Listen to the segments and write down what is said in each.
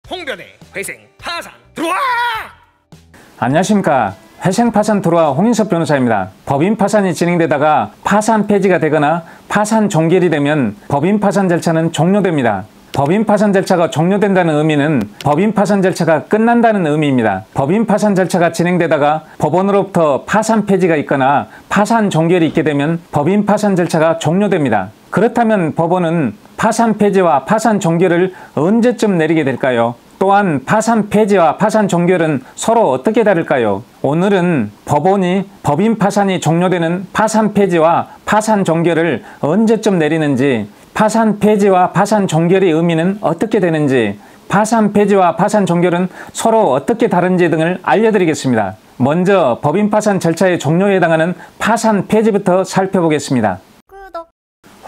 홍변의 회생 파산 들어와! 안녕하십니까. 회생 파산 들어와 홍인섭 변호사입니다. 법인 파산이 진행되다가 파산 폐지가 되거나 파산 종결이 되면 법인 파산 절차는 종료됩니다. 법인 파산 절차가 종료된다는 의미는 법인 파산 절차가 끝난다는 의미입니다. 법인 파산 절차가 진행되다가 법원으로부터 파산 폐지가 있거나 파산 종결이 있게 되면 법인 파산 절차가 종료됩니다. 그렇다면 법원은 파산 폐지와 파산 종결을 언제쯤 내리게 될까요? 또한 파산 폐지와 파산 종결은 서로 어떻게 다를까요? 오늘은 법원이 법인 파산이 종료되는 파산 폐지와 파산 종결을 언제쯤 내리는지, 파산 폐지와 파산 종결의 의미는 어떻게 되는지, 파산 폐지와 파산 종결은 서로 어떻게 다른지 등을 알려드리겠습니다. 먼저 법인 파산 절차의 종료에 해당하는 파산 폐지부터 살펴보겠습니다.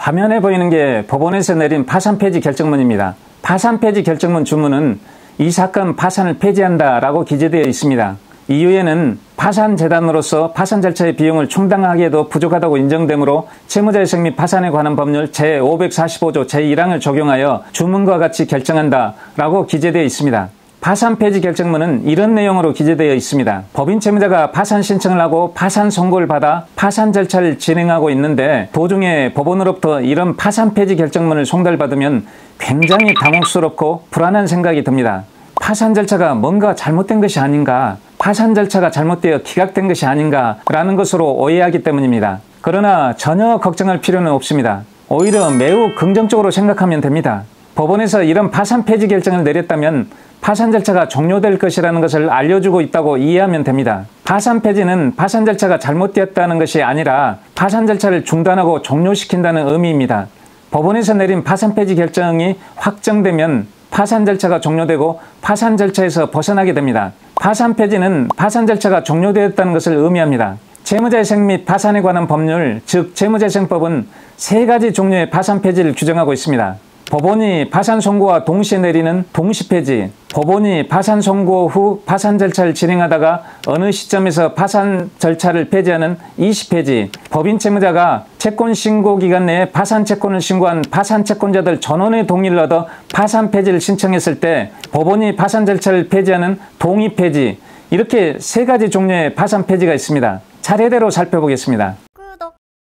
화면에 보이는 게 법원에서 내린 파산 폐지 결정문입니다. 파산 폐지 결정문 주문은 이 사건 파산을 폐지한다 라고 기재되어 있습니다. 이후에는 파산재단으로서 파산 절차의 비용을 충당하기에도 부족하다고 인정되므로 채무자회생 및 파산에 관한 법률 제545조 제1항을 적용하여 주문과 같이 결정한다 라고 기재되어 있습니다. 파산 폐지 결정문은 이런 내용으로 기재되어 있습니다. 법인 채무자가 파산 신청을 하고 파산 선고를 받아 파산 절차를 진행하고 있는데 도중에 법원으로부터 이런 파산 폐지 결정문을 송달받으면 굉장히 당혹스럽고 불안한 생각이 듭니다. 파산 절차가 뭔가 잘못된 것이 아닌가, 파산 절차가 잘못되어 기각된 것이 아닌가 라는 것으로 오해하기 때문입니다. 그러나 전혀 걱정할 필요는 없습니다. 오히려 매우 긍정적으로 생각하면 됩니다. 법원에서 이런 파산 폐지 결정을 내렸다면 파산 절차가 종료될 것이라는 것을 알려주고 있다고 이해하면 됩니다. 파산 폐지는 파산 절차가 잘못되었다는 것이 아니라 파산 절차를 중단하고 종료시킨다는 의미입니다. 법원에서 내린 파산 폐지 결정이 확정되면 파산 절차가 종료되고 파산 절차에서 벗어나게 됩니다. 파산 폐지는 파산 절차가 종료되었다는 것을 의미합니다. 채무자회생 및 파산에 관한 법률, 즉 채무자회생법은 3가지 종류의 파산 폐지를 규정하고 있습니다. 법원이 파산 선고와 동시에 내리는 동시폐지, 법원이 파산 선고 후 파산 절차를 진행하다가 어느 시점에서 파산 절차를 폐지하는 이시폐지, 법인 채무자가 채권 신고 기간 내에 파산 채권을 신고한 파산 채권자들 전원의 동의를 얻어 파산 폐지를 신청했을 때 법원이 파산 절차를 폐지하는 동의폐지, 이렇게 3가지 종류의 파산 폐지가 있습니다. 차례대로 살펴보겠습니다.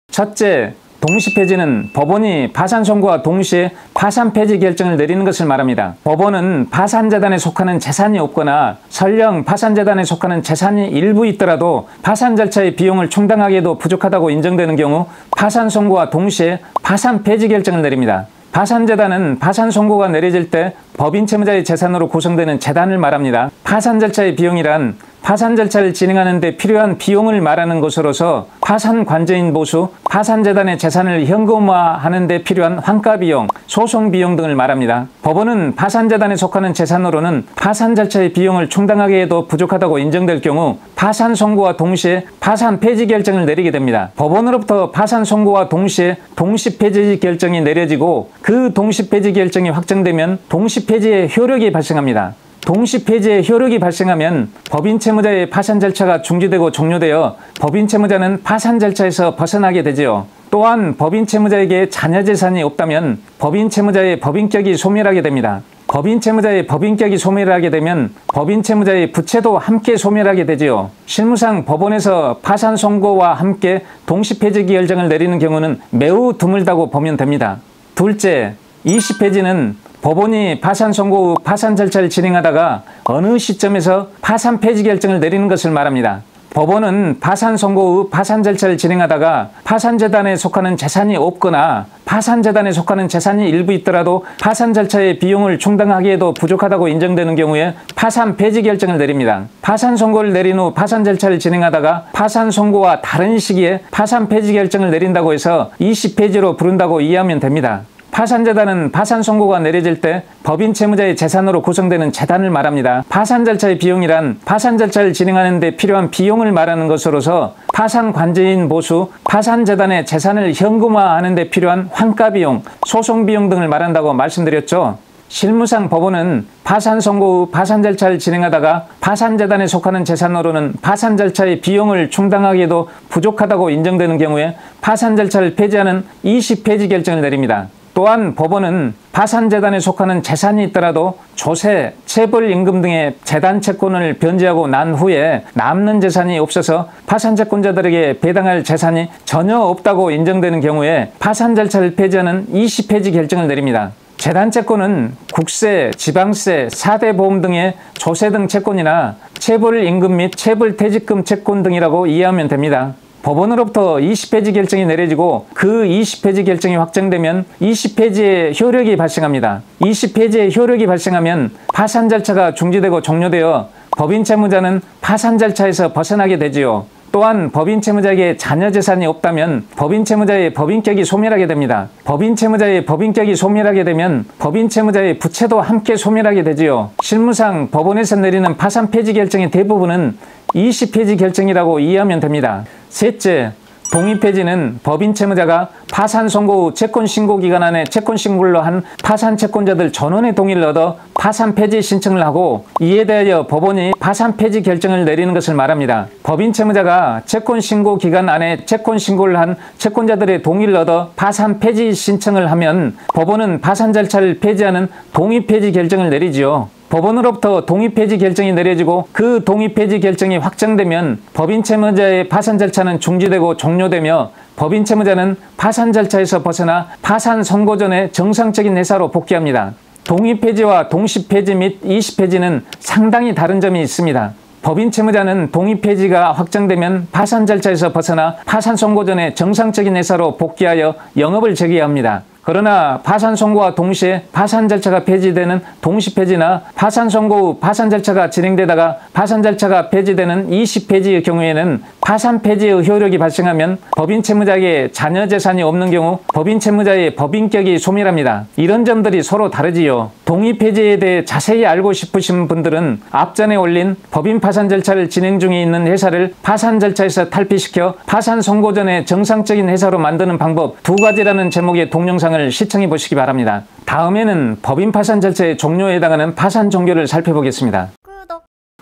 첫째, 동시폐지는 법원이 파산 선고와 동시에 파산 폐지 결정을 내리는 것을 말합니다. 법원은 파산재단에 속하는 재산이 없거나 설령 파산재단에 속하는 재산이 일부 있더라도 파산 절차의 비용을 충당하기에도 부족하다고 인정되는 경우 파산 선고와 동시에 파산 폐지 결정을 내립니다. 파산재단은 파산 선고가 내려질 때 법인 채무자의 재산으로 구성되는 재단을 말합니다. 파산 절차의 비용이란 파산 절차를 진행하는 데 필요한 비용을 말하는 것으로서 파산 관제인 보수, 파산재단의 재산을 현금화하는 데 필요한 환가비용, 소송비용 등을 말합니다. 법원은 파산재단에 속하는 재산으로는 파산 절차의 비용을 충당하기에도 부족하다고 인정될 경우 파산 선고와 동시에 파산 폐지 결정을 내리게 됩니다. 법원으로부터 파산 선고와 동시에 동시 폐지 결정이 내려지고 그 동시 폐지 결정이 확정되면 동시 폐지의 효력이 발생합니다. 동시 폐지의 효력이 발생하면 법인 채무자의 파산 절차가 중지되고 종료되어 법인 채무자는 파산 절차에서 벗어나게 되지요. 또한 법인 채무자에게 자녀 재산이 없다면 법인 채무자의 법인격이 소멸하게 됩니다. 법인 채무자의 법인격이 소멸하게 되면 법인 채무자의 부채도 함께 소멸하게 되지요. 실무상 법원에서 파산 선고와 함께 동시 폐지 결정을 내리는 경우는 매우 드물다고 보면 됩니다. 둘째, 이시폐지는 법원이 파산 선고 후 파산 절차를 진행하다가 어느 시점에서 파산 폐지 결정을 내리는 것을 말합니다. 법원은 파산 선고 후 파산 절차를 진행하다가 파산재단에 속하는 재산이 없거나 파산재단에 속하는 재산이 일부 있더라도 파산 절차의 비용을 충당하기에도 부족하다고 인정되는 경우에 파산 폐지 결정을 내립니다. 파산 선고를 내린 후 파산 절차를 진행하다가 파산 선고와 다른 시기에 파산 폐지 결정을 내린다고 해서 이시폐지로 부른다고 이해하면 됩니다. 파산재단은 파산 선고가 내려질 때 법인 채무자의 재산으로 구성되는 재단을 말합니다. 파산 절차의 비용이란 파산 절차를 진행하는 데 필요한 비용을 말하는 것으로서 파산 관제인 보수, 파산재단의 재산을 현금화하는 데 필요한 환가비용, 소송비용 등을 말한다고 말씀드렸죠. 실무상 법원은 파산 선고 후 파산 절차를 진행하다가 파산재단에 속하는 재산으로는 파산 절차의 비용을 충당하기에도 부족하다고 인정되는 경우에 파산 절차를 폐지하는 이시폐지 결정을 내립니다. 또한 법원은 파산재단에 속하는 재산이 있더라도 조세, 체불 임금 등의 재단 채권을 변제하고 난 후에 남는 재산이 없어서 파산채권자들에게 배당할 재산이 전혀 없다고 인정되는 경우에 파산 절차를 폐지하는 이시폐지 결정을 내립니다. 재단 채권은 국세, 지방세, 4대 보험 등의 조세 등 채권이나 체불 임금 및 체불 퇴직금 채권 등이라고 이해하면 됩니다. 법원으로부터 이시폐지 결정이 내려지고 그 이시폐지 결정이 확정되면 이시폐지의 효력이 발생합니다. 이시폐지의 효력이 발생하면 파산 절차가 중지되고 종료되어 법인 채무자는 파산 절차에서 벗어나게 되지요. 또한 법인 채무자에게 자녀 재산이 없다면 법인 채무자의 법인격이 소멸하게 됩니다. 법인 채무자의 법인격이 소멸하게 되면 법인 채무자의 부채도 함께 소멸하게 되지요. 실무상 법원에서 내리는 파산 폐지 결정의 대부분은 이시폐지 결정이라고 이해하면 됩니다. 셋째, 동의폐지는 법인 채무자가 파산 선고 후 채권 신고 기간 안에 채권 신고를 한 파산 채권자들 전원의 동의를 얻어 파산 폐지 신청을 하고 이에 대하여 법원이 파산 폐지 결정을 내리는 것을 말합니다. 법인 채무자가 채권 신고 기간 안에 채권 신고를 한 채권자들의 동의를 얻어 파산 폐지 신청을 하면 법원은 파산 절차를 폐지하는 동의폐지 결정을 내리지요. 법원으로부터 동의폐지 결정이 내려지고 그 동의폐지 결정이 확정되면 법인 채무자의 파산 절차는 중지되고 종료되며 법인 채무자는 파산 절차에서 벗어나 파산 선고 전에 정상적인 회사로 복귀합니다. 동의폐지와 동시폐지 및 이시폐지는 상당히 다른 점이 있습니다. 법인 채무자는 동의폐지가 확정되면 파산 절차에서 벗어나 파산 선고 전에 정상적인 회사로 복귀하여 영업을 재개합니다. 그러나 파산 선고와 동시에 파산 절차가 폐지되는 동시폐지나 파산 선고 후 파산 절차가 진행되다가 파산 절차가 폐지되는 이시폐지의 경우에는 파산 폐지의 효력이 발생하면 법인 채무자에게 자녀 재산이 없는 경우 법인 채무자의 법인격이 소멸합니다. 이런 점들이 서로 다르지요. 동의폐지에 대해 자세히 알고 싶으신 분들은 앞전에 올린 법인 파산 절차를 진행 중에 있는 회사를 파산 절차에서 탈피시켜 파산 선고 전에 정상적인 회사로 만드는 방법 2가지라는 제목의 동영상을 시청해 보시기 바랍니다. 다음에는 법인 파산 절차의 종료에 해당하는 파산 종결을 살펴보겠습니다.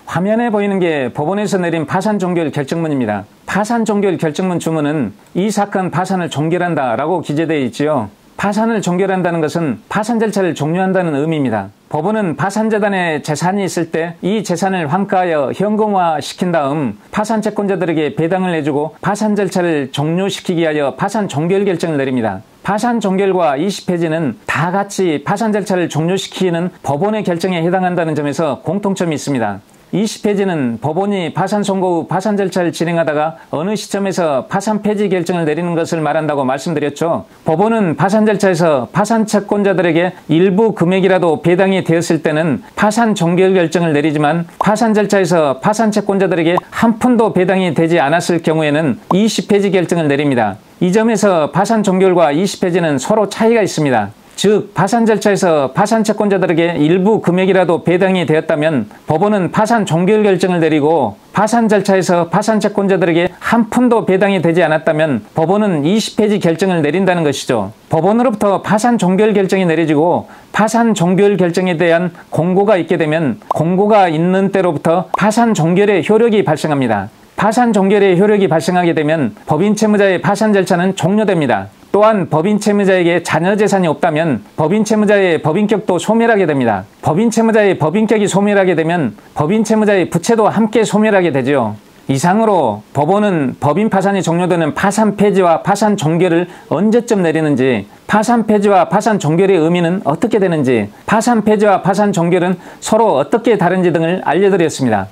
화면에 보이는 게 법원에서 내린 파산 종결 결정문입니다. 파산 종결 결정문 주문은 이 사건 파산을 종결한다 라고 기재되어 있지요. 파산을 종결한다는 것은 파산 절차를 종료한다는 의미입니다. 법원은 파산재단에 재산이 있을 때 이 재산을 환가하여 현금화 시킨 다음 파산 채권자들에게 배당을 해주고 파산 절차를 종료시키기 위하여 파산 종결 결정을 내립니다. 파산 종결과 이시폐지는 다 같이 파산 절차를 종료시키는 법원의 결정에 해당한다는 점에서 공통점이 있습니다. 이시폐지는 법원이 파산 선고 후 파산 절차를 진행하다가 어느 시점에서 파산 폐지 결정을 내리는 것을 말한다고 말씀드렸죠. 법원은 파산 절차에서 파산 채권자들에게 일부 금액이라도 배당이 되었을 때는 파산 종결 결정을 내리지만 파산 절차에서 파산 채권자들에게 한 푼도 배당이 되지 않았을 경우에는 이시폐지 결정을 내립니다. 이 점에서 파산 종결과 이시폐지는 서로 차이가 있습니다. 즉 파산 절차에서 파산 채권자들에게 일부 금액이라도 배당이 되었다면 법원은 파산 종결 결정을 내리고 파산 절차에서 파산 채권자들에게 한 푼도 배당이 되지 않았다면 법원은 이시폐지 결정을 내린다는 것이죠. 법원으로부터 파산 종결 결정이 내려지고 파산 종결 결정에 대한 공고가 있게 되면 공고가 있는 때로부터 파산 종결의 효력이 발생합니다. 파산 종결의 효력이 발생하게 되면 법인 채무자의 파산 절차는 종료됩니다. 또한 법인 채무자에게 자녀 재산이 없다면 법인 채무자의 법인격도 소멸하게 됩니다. 법인 채무자의 법인격이 소멸하게 되면 법인 채무자의 부채도 함께 소멸하게 되죠. 이상으로 법원은 법인 파산이 종료되는 파산 폐지와 파산 종결을 언제쯤 내리는지, 파산 폐지와 파산 종결의 의미는 어떻게 되는지, 파산 폐지와 파산 종결은 서로 어떻게 다른지 등을 알려드렸습니다.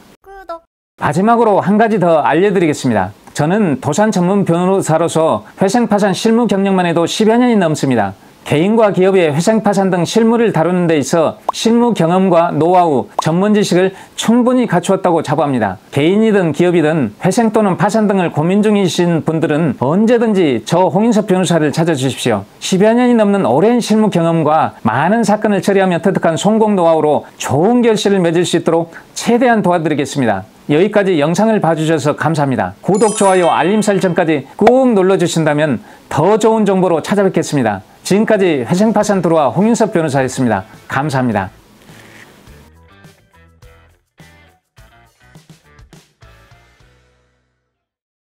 마지막으로 한 가지 더 알려드리겠습니다. 저는 도산 전문 변호사로서 회생파산 실무 경력만 해도 10여 년이 넘습니다. 개인과 기업의 회생파산 등 실무를 다루는 데 있어 실무 경험과 노하우, 전문 지식을 충분히 갖추었다고 자부합니다. 개인이든 기업이든 회생 또는 파산 등을 고민 중이신 분들은 언제든지 저 홍인섭 변호사를 찾아주십시오. 10여 년이 넘는 오랜 실무 경험과 많은 사건을 처리하며 터득한 성공 노하우로 좋은 결실을 맺을 수 있도록 최대한 도와드리겠습니다. 여기까지 영상을 봐주셔서 감사합니다. 구독, 좋아요, 알림 설정까지 꾹 눌러주신다면 더 좋은 정보로 찾아뵙겠습니다. 지금까지 회생파산 들어와 홍인섭 변호사였습니다. 감사합니다.